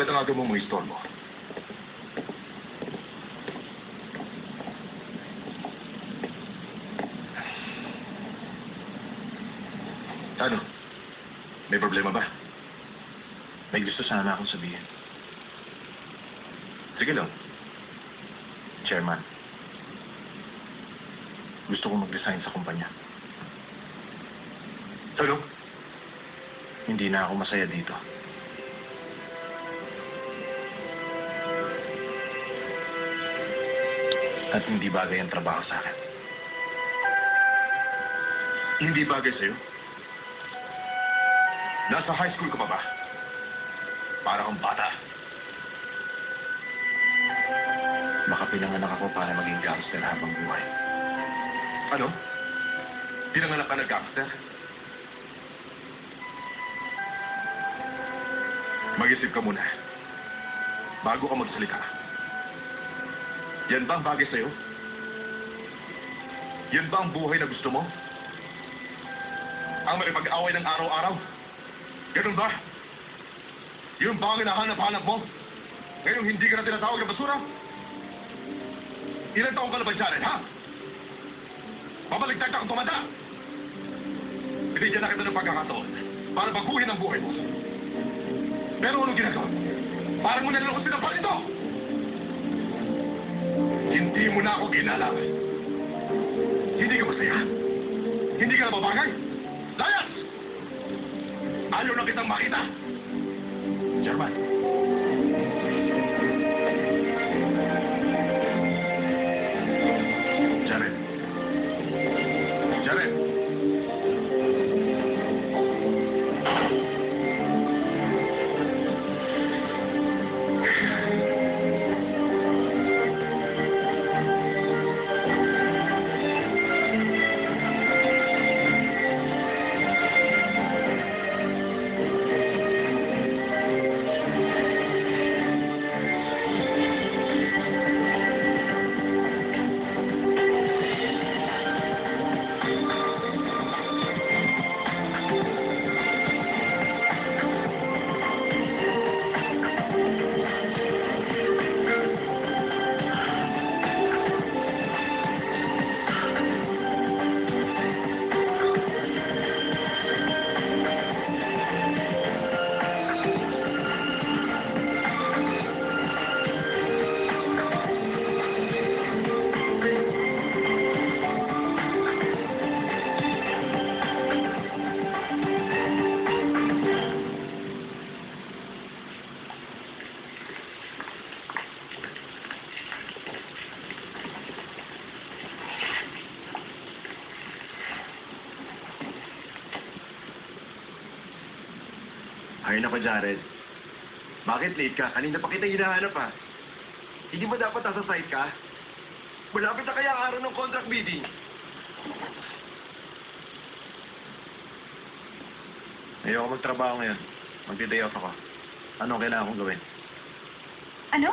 Bakit ang aga mo mga istorbo? Ano? May problema ba? May gusto sana akong sabihin. Sige lang. Chairman, gusto ko mag-resign sa kumpanya. Ano? Hindi na ako masaya dito. At hindi bagay ang trabaho sa akin. Hindi bagay sa'yo? Nasa high school ka pa ba? Para kang bata. Baka pinanganak ako para maging gangster habang buhay. Ano? Pinanganak ka na gangster? Mag-isip ka muna. Bago ka magsalita. Yan ba ang bagay sa'yo? Yan ba ang buhay na gusto mo? Ang maripag-away ng araw-araw? Ganun ba? Yun ba ang hinahanap-hanap mo? Ngayong hindi ka na tinatawag ng basura? Ilan taong ka na ba, Jared, ha? Babaliktad ka kung tumanda! Binigyan na kita ng pagkakataon para baguhin ang buhay mo. Pero anong ginagawa? Parang mo na lang ako sinampal ito! Hindi mo na ako ginalaw. Hindi ka masaya? Hindi ka nababagay? Layas! Ayaw na kitang makita! Chairman, Jared. Jared! Ay nako, Jared. Bakit late ka? Kanina pa kita hinahanap, ha? Hindi mo dapat nasa site ka? Malapit na kaya ang araw ng contract bidding. Ayoko magtrabaho ngayon. Magdi-day off ako. Anong kailangan kong gawin? Ano?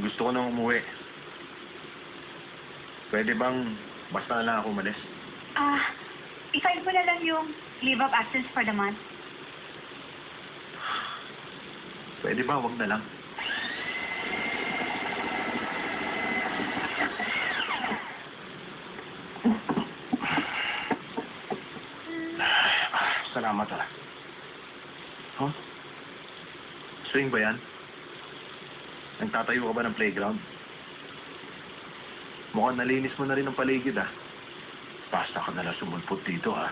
Gusto ko nang umuwi. Pwede bang basta na lang ako umalis? I-file mo na lang yung leave of absence for the month. Pwede ba? Wag na lang. Salamat, ha. Huh? Swing ba yan? Nagtatayo ka ba ng playground? Mukhang nalinis mo na rin ang paligid, ha. Basta ka nalang sumulpot dito, ha.